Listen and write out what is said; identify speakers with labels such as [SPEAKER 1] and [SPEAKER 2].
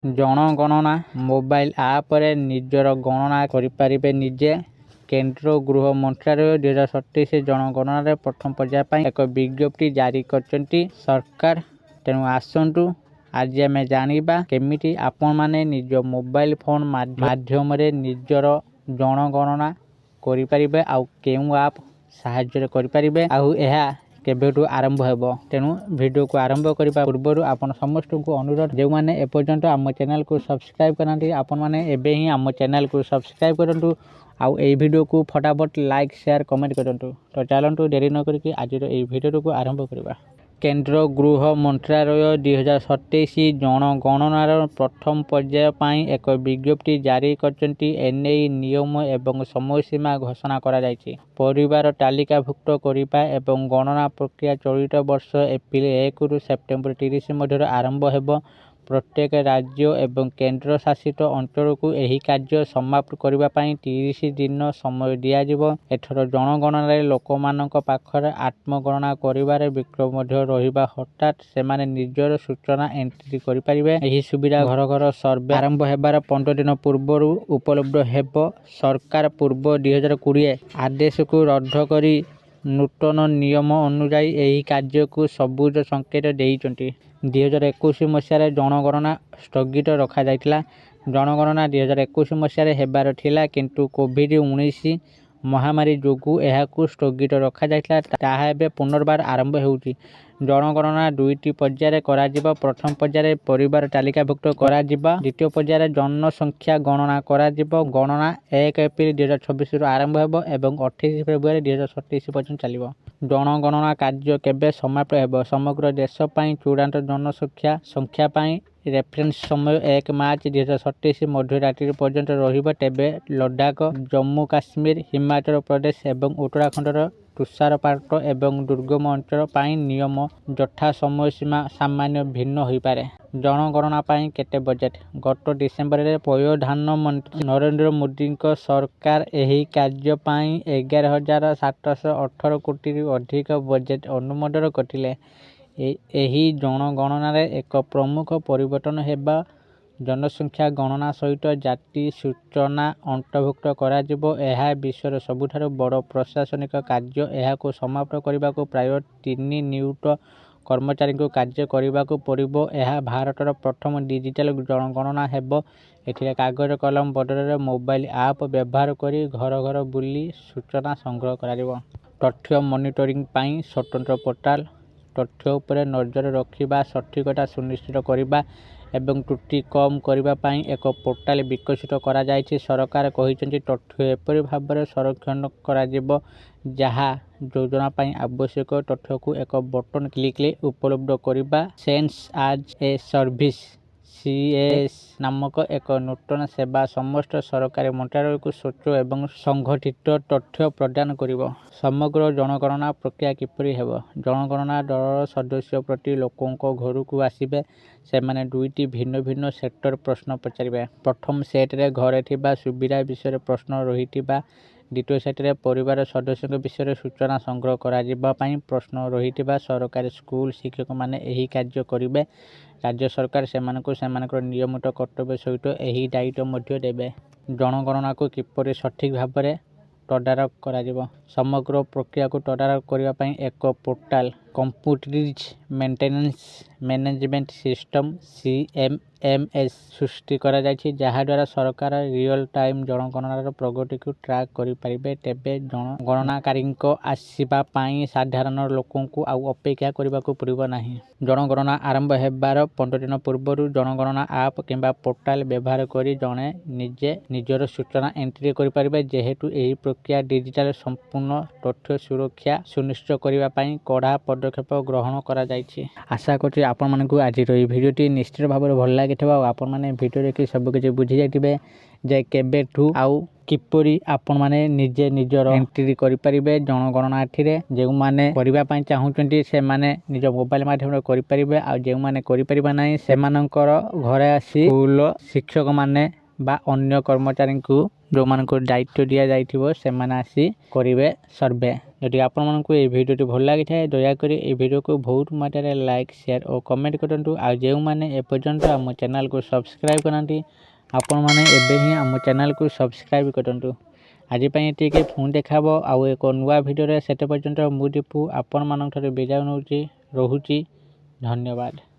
[SPEAKER 1] ଜନଗଣନା ମୋବାଇଲ ଆପରେ ନିଜର ଗଣନା କରିପାରିବେ ନିଜେ। କେନ୍ଦ୍ର ଗୃହ ମନ୍ତ୍ରାଳୟ 2027 ଜନଗଣନାରେ ପ୍ରଥମ ପର୍ଯ୍ୟାୟ ପାଇଁ ଏକ ବିଜ୍ଞପ୍ତି ଜାରି କରିଛନ୍ତି ସରକାର। ତେଣୁ ଆସନ୍ତୁ ଆଜି ଆମେ ଜାଣିବା କେମିତି ଆପଣମାନେ ନିଜ ମୋବାଇଲ ଫୋନ ମାଧ୍ୟମରେ ନିଜର ଜନଗଣନା କରିପାରିବେ ଆଉ କେଉଁ ଆପ୍ ସାହାଯ୍ୟରେ କରିପାରିବେ ଆଉ ଏହା କେବେଠୁ ଆରମ୍ଭ ହେବ। ତେଣୁ ଭିଡ଼ିଓକୁ ଆରମ୍ଭ କରିବା ପୂର୍ବରୁ ଆପଣ ସମସ୍ତଙ୍କୁ ଅନୁରୋଧ, ଯେଉଁମାନେ ଏପର୍ଯ୍ୟନ୍ତ ଆମ ଚ୍ୟାନେଲକୁ ସବସ୍କ୍ରାଇବ୍ କରିନାହାନ୍ତି ଆପଣମାନେ ଏବେ ହିଁ ଆମ ଚ୍ୟାନେଲକୁ ସବସ୍କ୍ରାଇବ୍ କରନ୍ତୁ ଆଉ ଏହି ଭିଡ଼ିଓକୁ ଫଟାଫଟ ଲାଇକ୍ ସେୟାର କମେଣ୍ଟ କରନ୍ତୁ। ତ ଚାଲନ୍ତୁ ଡେରି ନ କରିକି ଆଜିର ଏହି ଭିଡ଼ିଓକୁ ଆରମ୍ଭ କରିବା। କେନ୍ଦ୍ର ଗୃହ ମନ୍ତ୍ରାଳୟ 2027 ଜନଗଣନାର ପ୍ରଥମ ପର୍ଯ୍ୟାୟ ପାଇଁ ଏକ ବିଜ୍ଞପ୍ତି ଜାରି କରିଛନ୍ତି। ଏନେଇ ନିୟମ ଏବଂ ସମୟସୀମା ଘୋଷଣା କରାଯାଇଛି। ପରିବାର ତାଲିକାଭୁକ୍ତ କରିବା ଏବଂ ଗଣନା ପ୍ରକ୍ରିୟା ଚଳିତ ବର୍ଷ ଏପ୍ରିଲ 1ରୁ ସେପ୍ଟେମ୍ବର 30 ମଧ୍ୟରେ ଆରମ୍ଭ ହେବ। ପ୍ରତ୍ୟେକ ରାଜ୍ୟ ଏବଂ କେନ୍ଦ୍ରଶାସିତ ଅଞ୍ଚଳକୁ ଏହି କାର୍ଯ୍ୟ ସମାପ୍ତ କରିବା ପାଇଁ 30 ଦିନ ସମୟ ଦିଆଯିବ। ଏଥର ଜନଗଣନାରେ ଲୋକମାନଙ୍କ ପାଖରେ ଆତ୍ମଗଣନା କରିବାରେ ବିକଳ୍ପ ମଧ୍ୟ ରହିବା ହଠାତ୍ ସେମାନେ ନିଜର ସୂଚନା ଏଣ୍ଟ୍ରି କରିପାରିବେ। ଏହି ସୁବିଧା ଘର ଘର ସର୍ଭେ ଆରମ୍ଭ ହେବାର 15 ଦିନ ପୂର୍ବରୁ ଉପଲବ୍ଧ ହେବ। ସରକାର ପୂର୍ବ 2020 ଆଦେଶକୁ ରଦ୍ଦ କରି ନୂତନ ନିୟମ ଅନୁଯାୟୀ ଏହି କାର୍ଯ୍ୟକୁ ସବୁଜ ସଂକେତ ଦେଇଛନ୍ତି। 2021 ମସିହାରେ ଜନଗଣନା ସ୍ଥଗିତ ରଖାଯାଇଥିଲା। ଜନଗଣନା 2021 ମସିହାରେ ହେବାର ଥିଲା, କିନ୍ତୁ କୋଭିଡ-19 ମହାମାରୀ ଯୋଗୁଁ ଏହାକୁ ସ୍ଥଗିତ ରଖାଯାଇଥିଲା। ତାହା ଏବେ ପୁନର୍ବାର ଆରମ୍ଭ ହେଉଛି। ଜନଗଣନା ଦୁଇଟି ପର୍ଯ୍ୟାୟରେ କରାଯିବ। ପ୍ରଥମ ପର୍ଯ୍ୟାୟରେ ପରିବାର ତାଲିକାଭୁକ୍ତ କରାଯିବ। ଦ୍ୱିତୀୟ ପର୍ଯ୍ୟାୟରେ ଜନସଂଖ୍ୟା ଗଣନା କରାଯିବ। ଗଣନା 1 ଏପ୍ରିଲ 2026ରୁ ଆରମ୍ଭ ହେବ ଏବଂ 28 ଫେବୃଆରୀ 2027 ପର୍ଯ୍ୟନ୍ତ ଚାଲିବ। ଜନଗଣନା କାର୍ଯ୍ୟ କେବେ ସମାପ୍ତ ହେବ? ସମଗ୍ର ଦେଶ ପାଇଁ ଚୂଡ଼ାନ୍ତ ଜନସଂଖ୍ୟା ପାଇଁ ରେଫରେନ୍ସ ସମୟ 1 ମାର୍ଚ୍ଚ 2027 ମଧ୍ୟରାତ୍ରି ପର୍ଯ୍ୟନ୍ତ ରହିବ। ତେବେ ଲଦାଖ, ଜମ୍ମୁ କାଶ୍ମୀର, ହିମାଚଳ ପ୍ରଦେଶ ଏବଂ ଉତ୍ତରାଖଣ୍ଡର ତୁଷାରପାତ ଏବଂ ଦୁର୍ଗମ ଅଞ୍ଚଳ ପାଇଁ ନିୟମ ଯଥା ସମୟସୀମା ସାମାନ୍ୟ ଭିନ୍ନ ହୋଇପାରେ। ଜନଗଣନା ପାଇଁ କେତେ ବଜେଟ୍? ଗତ ଡିସେମ୍ବରରେ ପ୍ରଧାନମନ୍ତ୍ରୀ ନରେନ୍ଦ୍ର ମୋଦିଙ୍କ ସରକାର ଏହି କାର୍ଯ୍ୟ ପାଇଁ 11,718 କୋଟିରୁ ଅଧିକ ବଜେଟ୍ ଅନୁମୋଦନ କରିଥିଲେ। ଏହି ଜନଗଣନାରେ ଏକ ପ୍ରମୁଖ ପରିବର୍ତ୍ତନ ହେବ। ଜନସଂଖ୍ୟା ଗଣନା ସହିତ ଜାତି ସୂଚନା ଅନ୍ତର୍ଭୁକ୍ତ କରାଯିବ। ଏହା ବିଶ୍ୱର ସବୁଠାରୁ ବଡ଼ ପ୍ରଶାସନିକ କାର୍ଯ୍ୟ। ଏହାକୁ ସମାପ୍ତ କରିବାକୁ ପ୍ରାୟ 3 ନିୟୁତ କର୍ମଚାରୀଙ୍କୁ କାର୍ଯ୍ୟ କରିବାକୁ ପଡ଼ିବ। ଏହା ଭାରତର ପ୍ରଥମ ଡିଜିଟାଲ ଜନଗଣନା ହେବ। ଏଥିରେ କାଗଜ କଲମ ବଦଳରେ ମୋବାଇଲ ଆପ୍ ବ୍ୟବହାର କରି ଘର ଘର ବୁଲି ସୂଚନା ସଂଗ୍ରହ କରାଯିବ। ତଥ୍ୟ ମନିଟରିଂ ପାଇଁ ସ୍ୱତନ୍ତ୍ର ପୋର୍ଟାଲ, ତଥ୍ୟ ଉପରେ ନଜର ରଖିବା, ସଠିକତା ସୁନିଶ୍ଚିତ କରିବା ଏବଂ ତ୍ରୁଟି କମ୍ କରିବା ପାଇଁ ଏକ ପୋର୍ଟାଲ ବିକଶିତ କରାଯାଇଛି। ସରକାର କହିଛନ୍ତି ତଥ୍ୟ ଏପରି ଭାବରେ ସଂରକ୍ଷଣ କରାଯିବ ଯାହା ଯୋଜନା ପାଇଁ ଆବଶ୍ୟକ ତଥ୍ୟକୁ ଏକ ବଟନ କ୍ଲିକ୍ରେ ଉପଲବ୍ଧ କରିବା। ସେନ୍ସସ୍ ଆଜ୍ ଏ ସର୍ଭିସ୍ (CAS) ନାମକ ଏକ ନୂତନ ସେବା ସମସ୍ତ ସରକାରୀ ମନ୍ତ୍ରାଳୟକୁ ସ୍ୱଚ୍ଛ ଏବଂ ସଂଗଠିତ ତଥ୍ୟ ପ୍ରଦାନ କରିବ। ସମଗ୍ର ଜନଗଣନା ପ୍ରକ୍ରିୟା କିପରି ହେବ? ଜନଗଣନା ଦଳର ସଦସ୍ୟ ପ୍ରତି ଲୋକଙ୍କ ଘରକୁ ଆସିବେ। ସେମାନେ 2ଟି ଭିନ୍ନ ଭିନ୍ନ ସେଟର ପ୍ରଶ୍ନ ପଚାରିବେ। ପ୍ରଥମ ସେଟରେ ଘରେ ଥିବା ସୁବିଧା ବିଷୟରେ ପ୍ରଶ୍ନ ରହିଥିବା, ଦ୍ୱିତୀୟ ସେଟରେ ପରିବାର ସଦସ୍ୟଙ୍କ ବିଷୟରେ ସୂଚନା ସଂଗ୍ରହ କରାଯିବା ପାଇଁ ପ୍ରଶ୍ନ ରହିଥିବା। ସରକାରୀ ସ୍କୁଲ ଶିକ୍ଷକମାନେ ଏହି କାର୍ଯ୍ୟ କରିବେ। ରାଜ୍ୟ ସରକାର ସେମାନଙ୍କୁ ସେମାନଙ୍କର ନିୟମିତ କର୍ତ୍ତବ୍ୟ ସହିତ ଏହି ଦାୟିତ୍ୱ ମଧ୍ୟ ଦେବେ। ଜନଗଣନାକୁ କିପରି ସଠିକ୍ ଭାବରେ ତଦାରଖ କରାଯିବ? ସମଗ୍ର ପ୍ରକ୍ରିୟାକୁ ତଦାରଖ କରିବା ପାଇଁ ଏକ portal, computerised maintenance management system (CMMS) ସୃଷ୍ଟି କରାଯାଇଛି, ଯାହାଦ୍ୱାରା ସରକାର ରିଅଲ ଟାଇମ ଜନଗଣନାର ପ୍ରଗତିକୁ ଟ୍ରାକ୍ କରିପାରିବେ। ତେବେ ଗଣନାକାରୀଙ୍କ ଆସିବା ପାଇଁ ସାଧାରଣ ଲୋକଙ୍କୁ ଆଉ ଅପେକ୍ଷା କରିବାକୁ ପଡ଼ିବ ନାହିଁ। ଜନଗଣନା ଆରମ୍ଭ ହେବାର 15 ଦିନ ପୂର୍ବରୁ ଜନଗଣନା ଆପ୍ କିମ୍ବା ପୋର୍ଟାଲ ବ୍ୟବହାର କରି ଜଣେ ନିଜେ ନିଜର ସୂଚନା ଏଣ୍ଟ୍ରି କରିପାରିବେ। ଯେହେତୁ ଏହି ପ୍ରକ୍ରିୟା ଡିଜିଟାଲ, ସମ୍ପୂର୍ଣ୍ଣ ତଥ୍ୟ ସୁରକ୍ଷା ସୁନିଶ୍ଚିତ କରିବା ପାଇଁ କଡ଼ା ପଦକ୍ଷେପ ଗ୍ରହଣ କରାଯାଇଛି। ଆଶା କରୁଛି ଆପଣମାନଙ୍କୁ ଆଜିର ଏହି ଭିଡ଼ିଓଟି ନିଶ୍ଚିତ ଭାବରେ ଭଲ ଲାଗିଥିବ ଆଉ ଆପଣମାନେ ଭିଡ଼ିଓ ଦେଖି ସବୁକିଛି ବୁଝିଯାଇଥିବେ ଯେ କେବେଠୁ ଆଉ କିପରି ଆପଣମାନେ ନିଜେ ନିଜର ଏଣ୍ଟ୍ରି କରିପାରିବେ ଜନଗଣନା ଏଥିରେ। ଯେଉଁମାନେ କରିବା ପାଇଁ ଚାହୁଁଛନ୍ତି ସେମାନେ ନିଜ ମୋବାଇଲ ମାଧ୍ୟମରେ କରିପାରିବେ ଆଉ ଯେଉଁମାନେ କରିପାରିବେ ନାହିଁ ସେମାନଙ୍କର ଘରେ ଆସି ସ୍କୁଲ ଶିକ୍ଷକମାନେ ବା ଅନ୍ୟ କର୍ମଚାରୀଙ୍କୁ ଯେଉଁମାନଙ୍କୁ ଦାୟିତ୍ୱ ଦିଆଯାଇଥିବ ସେମାନେ ଆସି କରିବେ ସର୍ଭେ। ଯଦି ଆପଣମାନଙ୍କୁ ଏହି ଭିଡ଼ିଓଟି ଭଲ ଲାଗିଥାଏ ଦୟାକରି ଏହି ଭିଡ଼ିଓକୁ ବହୁତ ମାତ୍ରାରେ ଲାଇକ୍ ସେୟାର ଓ କମେଣ୍ଟ କରନ୍ତୁ। ଆଉ ଯେଉଁମାନେ ଏପର୍ଯ୍ୟନ୍ତ ଆମ ଚ୍ୟାନେଲକୁ ସବସ୍କ୍ରାଇବ୍ କରନ୍ତି ଆପଣମାନେ ଏବେ ହିଁ ଆମ ଚ୍ୟାନେଲକୁ ସବସ୍କ୍ରାଇବ୍ କରନ୍ତୁ। ଆଜି ପାଇଁ ଏତିକି, ପୁଣି ଦେଖା ହେବ ଆଉ ଏକ ନୂଆ ଭିଡ଼ିଓରେ। ସେତେ ପର୍ଯ୍ୟନ୍ତ ମୁଁ ଦୀପୁ ଆପଣମାନଙ୍କଠାରୁ ବିଦାୟ ନେଉଛି, ରହୁଛି। ଧନ୍ୟବାଦ।